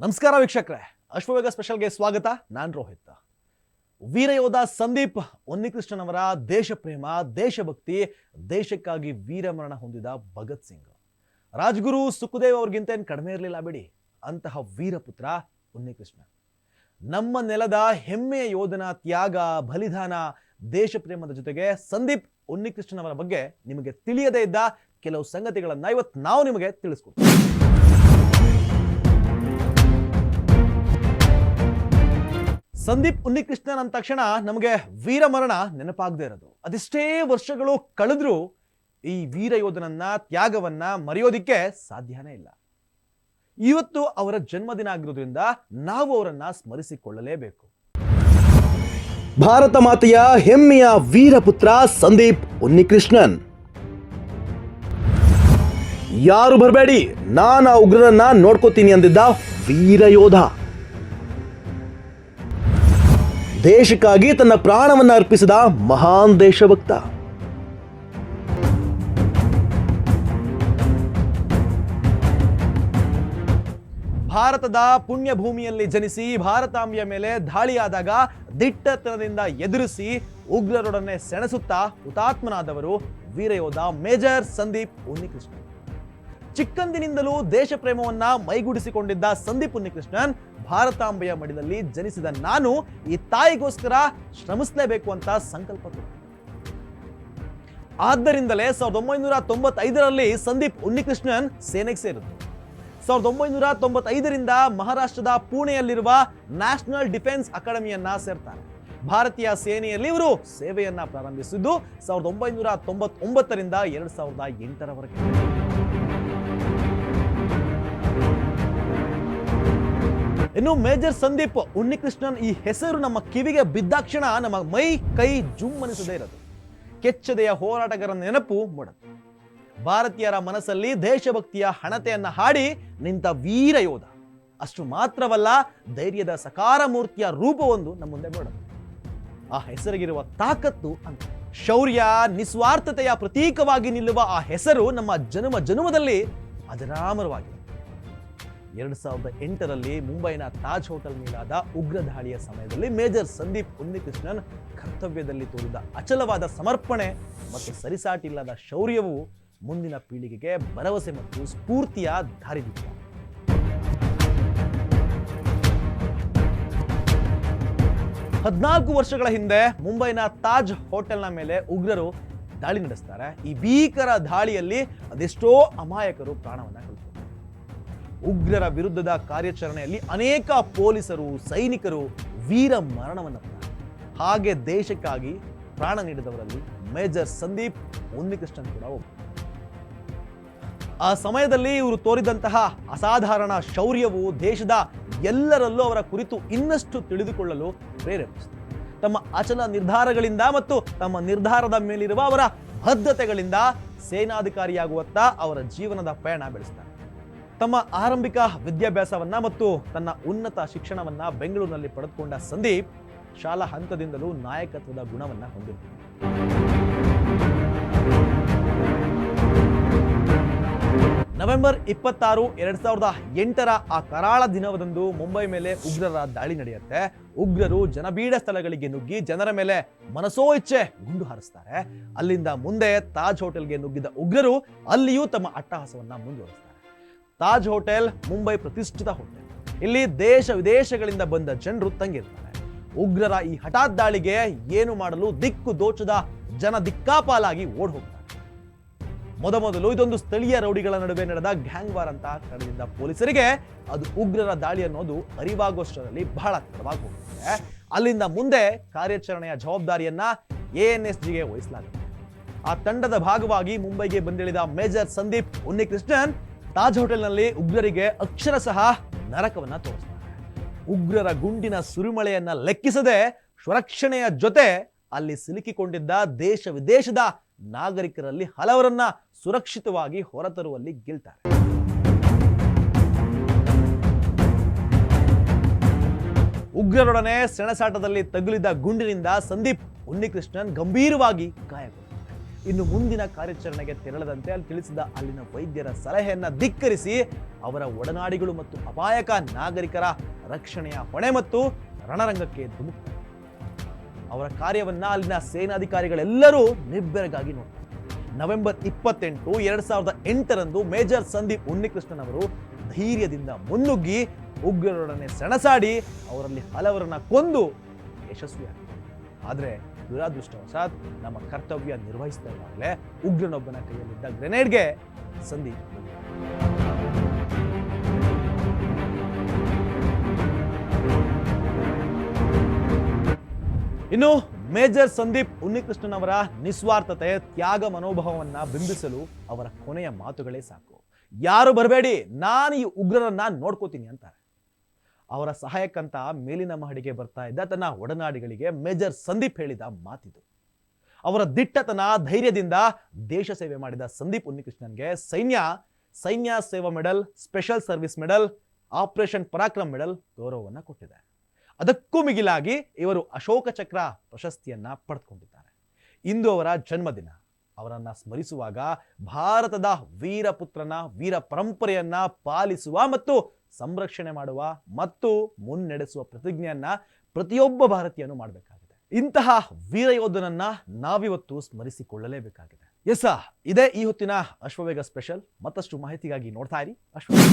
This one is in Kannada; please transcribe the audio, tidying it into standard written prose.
ನಮಸ್ಕಾರ ವೀಕ್ಷಕರೇ, ಅಶ್ವವೇಗ ಸ್ಪೆಷಲ್ಗೆ ಸ್ವಾಗತ. ನಾನು ರೋಹಿತ್. ವೀರಯೋಧ ಸಂದೀಪ್ ಉನ್ನಿಕೃಷ್ಣನ್ ಅವರ ದೇಶ ಪ್ರೇಮ, ದೇಶಭಕ್ತಿ, ದೇಶಕ್ಕಾಗಿ ವೀರಮರಣ ಹೊಂದಿದ ಭಗತ್ ಸಿಂಗ್, ರಾಜ್ಗುರು ಸುಖದೇವ್ ಅವ್ರಿಗಿಂತ ಏನು ಕಡಿಮೆ ಇರಲಿಲ್ಲ ಬಿಡಿ. ಅಂತಹ ವೀರಪುತ್ರ ಉನ್ನಿಕೃಷ್ಣನ್ ನಮ್ಮ ನೆಲದ ಹೆಮ್ಮೆಯ ಯೋಧನ ತ್ಯಾಗ, ಬಲಿದಾನ, ದೇಶ ಪ್ರೇಮದ ಜೊತೆಗೆ ಸಂದೀಪ್ ಉನ್ನಿಕೃಷ್ಣನ್ ಅವರ ಬಗ್ಗೆ ನಿಮಗೆ ತಿಳಿಯದೇ ಇದ್ದ ಕೆಲವು ಸಂಗತಿಗಳನ್ನ ಇವತ್ತು ನಾವು ನಿಮಗೆ ತಿಳಿಸ್ಕೊಡ್ತೀವಿ. ಸಂದೀಪ್ ಉನ್ನಿಕೃಷ್ಣನ್ ಅಂದ ತಕ್ಷಣ ನಮಗೆ ವೀರಮರಣ ನೆನಪಾಗದೇ ಇರೋದು. ಅದೆಷ್ಟೇ ವರ್ಷಗಳು ಕಳೆದ್ರೂ ಈ ವೀರ ಯೋಧನನ್ನ, ತ್ಯಾಗವನ್ನ ಮರೆಯೋದಿಕ್ಕೆ ಸಾಧ್ಯನೇ ಇಲ್ಲ. ಇವತ್ತು ಅವರ ಜನ್ಮದಿನ ಆಗಿರೋದ್ರಿಂದ ನಾವು ಅವರನ್ನ ಸ್ಮರಿಸಿಕೊಳ್ಳಲೇಬೇಕು. ಭಾರತ ಮಾತೆಯ ಹೆಮ್ಮೆಯ ವೀರಪುತ್ರ ಸಂದೀಪ್ ಉನ್ನಿಕೃಷ್ಣನ್. ಯಾರು ಬರಬೇಡಿ, ನಾನು ಆ ಉಗ್ರರನ್ನ ನೋಡ್ಕೋತೀನಿ ಅಂದಿದ್ದ ವೀರ ಯೋಧ. ದೇಶಕ್ಕಾಗಿ ತನ್ನ ಪ್ರಾಣವನ್ನು ಅರ್ಪಿಸಿದ ಮಹಾನ್ ದೇಶಭಕ್ತ. ಭಾರತದ ಪುಣ್ಯ ಭೂಮಿಯಲ್ಲಿ ಜನಿಸಿ ಭಾರತಾಂಬೆಯ ಮೇಲೆ ದಾಳಿಯಾದಾಗ ದಿಟ್ಟತನದಿಂದ ಎದುರಿಸಿ ಉಗ್ರರೊಡನೆ ಸೆಣಸುತ್ತಾ ಹುತಾತ್ಮನಾದವರು ವೀರಯೋಧ ಮೇಜರ್ ಸಂದೀಪ್ ಉನ್ನಿಕೃಷ್ಣನ್. ಚಿಕ್ಕಂದಿನಿಂದಲೂ ದೇಶ ಪ್ರೇಮವನ್ನ ಮೈಗೂಡಿಸಿಕೊಂಡಿದ್ದ ಸಂದೀಪ್ ಉನ್ನಿಕೃಷ್ಣನ್ ಭಾರತಾಂಬೆಯ ಮಡಿಲಲ್ಲಿ ಜನಿಸಿದ ನಾನು ಈ ತಾಯಿಗೋಸ್ಕರ ಶ್ರಮಿಸಲೇಬೇಕು ಅಂತ ಸಂಕಲ್ಪ ತೊಟ್ಟ. ಆದ್ದರಿಂದಲೇ 1995ರಲ್ಲಿ ಸಂದೀಪ್ ಉನ್ನಿಕೃಷ್ಣನ್ ಸೇನೆಗೆ ಸೇರಿದ್ರು. 1995ರಿಂದ ಮಹಾರಾಷ್ಟ್ರದ ಪುಣೆಯಲ್ಲಿರುವ ನ್ಯಾಷನಲ್ ಡಿಫೆನ್ಸ್ ಅಕಾಡೆಮಿಯನ್ನ ಸೇರ್ತಾರೆ. ಭಾರತೀಯ ಸೇನೆಯಲ್ಲಿ ಇವರು ಸೇವೆಯನ್ನ ಪ್ರಾರಂಭಿಸಿದ್ದು 1999ರಿಂದ 2008ರವರೆಗೆ. ಇನ್ನು ಮೇಜರ್ ಸಂದೀಪ್ ಉನ್ನಿಕೃಷ್ಣನ್ ಈ ಹೆಸರು ನಮ್ಮ ಕಿವಿಗೆ ಬಿದ್ದಾಕ್ಷಣ ನಮ್ಮ ಮೈ ಕೈ ಜುಮ್ ಅನಿಸದೇ ಇರೋದು. ಕೆಚ್ಚದೆಯ ಹೋರಾಟಗಾರರ ನೆನಪು ಮೂಡುತ್ತೆ. ಭಾರತೀಯರ ಮನಸ್ಸಲ್ಲಿ ದೇಶಭಕ್ತಿಯ ಹಣತೆಯನ್ನ ಹಾಡಿ ನಿಂತ ವೀರ ಯೋಧ. ಅಷ್ಟು ಮಾತ್ರವಲ್ಲ, ಧೈರ್ಯದ ಸಕಾರ ಮೂರ್ತಿಯ ರೂಪವೊಂದು ನಮ್ಮ ಮುಂದೆ ಮೂಡುತ್ತೆ. ಆ ಹೆಸರಿಗಿರುವ ತಾಕತ್ತು ಅಂತ. ಶೌರ್ಯ, ನಿಸ್ವಾರ್ಥತೆಯ ಪ್ರತೀಕವಾಗಿ ನಿಲ್ಲುವ ಆ ಹೆಸರು ನಮ್ಮ ಜನುಮದಲ್ಲಿ ಅಜರಾಮರವಾಗಿದೆ. 2008ರಲ್ಲಿ ಮುಂಬೈನ ತಾಜ್ ಹೋಟೆಲ್ ಮೇಲಾದ ಉಗ್ರ ದಾಳಿಯ ಸಮಯದಲ್ಲಿ ಮೇಜರ್ ಸಂದೀಪ್ ಉನ್ನಿಕೃಷ್ಣನ್ ಕರ್ತವ್ಯದಲ್ಲಿ ತೋರಿದ ಅಚಲವಾದ ಸಮರ್ಪಣೆ ಮತ್ತು ಸರಿಸಾಟಿಲ್ಲದ ಶೌರ್ಯವು ಮುಂದಿನ ಪೀಳಿಗೆಗೆ ಭರವಸೆ ಮತ್ತು ಸ್ಫೂರ್ತಿಯ ದಾರಿದೀಪ. ಹದಿನಾಲ್ಕು ವರ್ಷಗಳ ಹಿಂದೆ ಮುಂಬೈನ ತಾಜ್ ಹೋಟೆಲ್ನ ಮೇಲೆ ಉಗ್ರರು ದಾಳಿ ನಡೆಸ್ತಾರೆ. ಈ ಭೀಕರ ದಾಳಿಯಲ್ಲಿ ಅದೆಷ್ಟೋ ಅಮಾಯಕರು ಪ್ರಾಣವನ್ನ ಕಳೆದುಕೊಂಡರು. ಉಗ್ರರ ವಿರುದ್ಧದ ಕಾರ್ಯಾಚರಣೆಯಲ್ಲಿ ಅನೇಕ ಪೊಲೀಸರು, ಸೈನಿಕರು ವೀರ ಮರಣವನ್ನಪ್ಪಿದ್ದಾರೆ. ಹಾಗೆ ದೇಶಕ್ಕಾಗಿ ಪ್ರಾಣ ನೀಡಿದವರಲ್ಲಿ ಮೇಜರ್ ಸಂದೀಪ್ ಉನ್ನಿಕೃಷ್ಣನ್ ಕೂಡ ಒಬ್ಬ. ಆ ಸಮಯದಲ್ಲಿ ಇವರು ತೋರಿದಂತಹ ಅಸಾಧಾರಣ ಶೌರ್ಯವು ದೇಶದ ಎಲ್ಲರಲ್ಲೂ ಅವರ ಕುರಿತು ಇನ್ನಷ್ಟು ತಿಳಿದುಕೊಳ್ಳಲು ಪ್ರೇರೇಪಿಸಿತು. ತಮ್ಮ ಅಚಲ ನಿರ್ಧಾರಗಳಿಂದ ಮತ್ತು ತಮ್ಮ ನಿರ್ಧಾರದ ಮೇಲಿರುವ ಅವರ ಬದ್ಧತೆಗಳಿಂದ ಸೇನಾಧಿಕಾರಿಯಾಗುವತ್ತ ಅವರ ಜೀವನದ ಪಯಣ ಬೆಳೆಸ್ತಾರೆ. ತಮ್ಮ ಆರಂಭಿಕ ವಿದ್ಯಾಭ್ಯಾಸವನ್ನ ಮತ್ತು ತನ್ನ ಉನ್ನತ ಶಿಕ್ಷಣವನ್ನ ಬೆಂಗಳೂರಿನಲ್ಲಿ ಪಡೆದುಕೊಂಡ ಸಂದೀಪ್ ಶಾಲಾ ಹಂತದಿಂದಲೂ ನಾಯಕತ್ವದ ಗುಣವನ್ನ ಹೊಂದಿರ್ತಾರೆ. ನವೆಂಬರ್ 26, 2008ರ ಆ ಕರಾಳ ದಿನದಂದು ಮುಂಬೈ ಮೇಲೆ ಉಗ್ರರ ದಾಳಿ ನಡೆಯುತ್ತೆ. ಉಗ್ರರು ಜನಬೀಡ ಸ್ಥಳಗಳಿಗೆ ನುಗ್ಗಿ ಜನರ ಮೇಲೆ ಮನಸೋ ಇಚ್ಛೆ ಗುಂಡು ಹಾರಿಸ್ತಾರೆ. ಅಲ್ಲಿಂದ ಮುಂದೆ ತಾಜ್ ಹೋಟೆಲ್ಗೆ ನುಗ್ಗಿದ ಉಗ್ರರು ಅಲ್ಲಿಯೂ ತಮ್ಮ ಅಟ್ಟಹಾಸವನ್ನ ಮುಂದುವರಿಸ್ತಾರೆ. ತಾಜ್ ಹೋಟೆಲ್ ಮುಂಬೈ ಪ್ರತಿಷ್ಠಿತ ಹೋಟೆಲ್. ಇಲ್ಲಿ ದೇಶ ವಿದೇಶಗಳಿಂದ ಬಂದ ಜನರು ತಂಗಿರ್ತಾರೆ. ಉಗ್ರರ ಈ ಹಠಾತ್ ದಾಳಿಗೆ ಏನು ಮಾಡಲು ದಿಕ್ಕು ದೋಚದ ಜನ ದಿಕ್ಕಾಪಾಲಾಗಿ ಓಡ್ ಹೋಗ್ತಾರೆ. ಮೊದಲು ಇದೊಂದು ಸ್ಥಳೀಯ ರೌಡಿಗಳ ನಡುವೆ ನಡೆದ ಗ್ಯಾಂಗ್ ವಾರ್ ಅಂತ ಕರೆದಿದ್ದ ಪೊಲೀಸರಿಗೆ ಅದು ಉಗ್ರರ ದಾಳಿ ಅನ್ನೋದು ಅರಿವಾಗುವಷ್ಟರಲ್ಲಿ ಬಹಳ ತಡವಾಗಿ ಹೋಗುತ್ತೆ. ಅಲ್ಲಿಂದ ಮುಂದೆ ಕಾರ್ಯಾಚರಣೆಯ ಜವಾಬ್ದಾರಿಯನ್ನ ANSGಗೆ ವಹಿಸಲಾಗುತ್ತೆ. ಆ ತಂಡದ ಭಾಗವಾಗಿ ಮುಂಬೈಗೆ ಬಂದಿಳಿದ ಮೇಜರ್ ಸಂದೀಪ್ ಉನ್ನಿಕೃಷ್ಣನ್ ತಾಜ್ ಹೋಟೆಲ್ನಲ್ಲಿ ಉಗ್ರರಿಗೆ ಅಕ್ಷರಶಃ ನರಕವನ್ನ ತೋರಿಸ್ತಾರೆ. ಉಗ್ರರ ಗುಂಡಿನ ಸುರಿಮಳೆಯನ್ನ ಲೆಕ್ಕಿಸದೆ ಸ್ವರಕ್ಷಣೆಯ ಜೊತೆ ಅಲ್ಲಿ ಸಿಲುಕಿಕೊಂಡಿದ್ದ ದೇಶ ವಿದೇಶದ ನಾಗರಿಕರಲ್ಲಿ ಹಲವರನ್ನ ಸುರಕ್ಷಿತವಾಗಿ ಹೊರತರುವಲ್ಲಿ ಗೆಲ್ತಾರೆ. ಉಗ್ರರೊಡನೆ ಸೆಣಸಾಟದಲ್ಲಿ ತಗುಲಿದ ಗುಂಡಿನಿಂದ ಸಂದೀಪ್ ಉನ್ನಿಕೃಷ್ಣನ್ ಗಂಭೀರವಾಗಿ ಗಾಯಗೊಂಡಿದ್ದಾರೆ. ಇನ್ನು ಮುಂದಿನ ಕಾರ್ಯಾಚರಣೆಗೆ ತೆರಳದಂತೆ ಅಲ್ಲಿ ತಿಳಿಸಿದ ಅಲ್ಲಿನ ವೈದ್ಯರ ಸಲಹೆಯನ್ನ ಧಿಕ್ಕರಿಸಿ ಅವರ ಒಡನಾಡಿಗಳು ಮತ್ತು ಅಪಾಯಕ ನಾಗರಿಕರ ರಕ್ಷಣೆಯ ಹೊಣೆ ಮತ್ತು ರಣರಂಗಕ್ಕೆ ಧುಮುಕ್ತಾರೆ. ಅವರ ಕಾರ್ಯವನ್ನ ಅಲ್ಲಿನ ಸೇನಾಧಿಕಾರಿಗಳೆಲ್ಲರೂ ನಿಬ್ಬೆರಗಾಗಿ ನೋಡ್ತಾರೆ. ನವೆಂಬರ್ 28, 2008 ಮೇಜರ್ ಸಂದೀಪ್ ಉನ್ನಿಕೃಷ್ಣನ್ ಅವರು ಧೈರ್ಯದಿಂದ ಮುನ್ನುಗ್ಗಿ ಉಗ್ರರೊಡನೆ ಸೆಣಸಾಡಿ ಅವರಲ್ಲಿ ಹಲವರನ್ನ ಕೊಂದು ಯಶಸ್ವಿಯಾಗಿದ್ದಾರೆ. ಆದರೆ ದುರಾದೃಷ್ಟವಶಾತ್ ನಮ್ಮ ಕರ್ತವ್ಯ ನಿರ್ವಹಿಸ್ತಾ ಇರುವಾಗಲೇ ಉಗ್ರನೊಬ್ಬನ ಕೈಯಲ್ಲಿದ್ದ ಗ್ರೆನೇಡ್ಗೆ ಸಂದೀಪ್ ಇನ್ನು ಮೇಜರ್ ಸಂದೀಪ್ ಉನ್ನಿಕೃಷ್ಣನ್ ಅವರ ನಿಸ್ವಾರ್ಥತೆ, ತ್ಯಾಗ ಮನೋಭಾವವನ್ನ ಬಿಂಬಿಸಲು ಅವರ ಕೊನೆಯ ಮಾತುಗಳೇ ಸಾಕು. ಯಾರು ಬರಬೇಡಿ, ನಾನು ಈ ಉಗ್ರರನ್ನ ನೋಡ್ಕೋತೀನಿ ಅಂತಾರೆ. ಅವರ ಸಹಾಯಕ್ಕಂತ ಮೇಲಿನ ಮಹಡಿಗೆ ಬರ್ತಾ ಇದ್ದ ತನ್ನ ಒಡನಾಡಿಗಳಿಗೆ ಮೇಜರ್ ಸಂದೀಪ್ ಹೇಳಿದ ಮಾತಿದು. ಅವರ ದಿಟ್ಟತನ, ಧೈರ್ಯದಿಂದ ದೇಶ ಸೇವೆ ಮಾಡಿದ ಸಂದೀಪ್ ಉನ್ನಿಕೃಷ್ಣನ್ಗೆ ಸೈನ್ಯ ಸೇವಾ medal, special service medal, operation Parakram medal ಗೌರವವನ್ನು ಕೊಟ್ಟಿದೆ. ಅದಕ್ಕೂ ಮಿಗಿಲಾಗಿ ಇವರು ಅಶೋಕ ಚಕ್ರ ಪ್ರಶಸ್ತಿಯನ್ನ ಪಡೆದುಕೊಂಡಿದ್ದಾರೆ. ಇಂದು ಅವರ ಜನ್ಮದಿನ. ಅವರನ್ನ ಸ್ಮರಿಸುವಾಗ ಭಾರತದ ವೀರಪುತ್ರನ ವೀರ ಪರಂಪರೆಯನ್ನ ಪಾಲಿಸುವ ಮತ್ತು ಸಂರಕ್ಷಣೆ ಮಾಡುವ ಮತ್ತು ಮುನ್ನಡೆಸುವ ಪ್ರತಿಜ್ಞೆಯನ್ನ ಪ್ರತಿಯೊಬ್ಬ ಭಾರತೀಯನು ಮಾಡಬೇಕಾಗಿದೆ. ಇಂತಹ ವೀರ ಯೋಧನನ್ನ ನಾವಿವತ್ತು ಸ್ಮರಿಸಿಕೊಳ್ಳಲೇಬೇಕಾಗಿದೆ. ಇದೇ ಈ ಹೊತ್ತಿನ ಅಶ್ವವೇಗ ಸ್ಪೆಷಲ್. ಮತ್ತಷ್ಟು ಮಾಹಿತಿಗಾಗಿ ನೋಡ್ತಾ ಇರಿ ಅಶ್ವವೇಗ.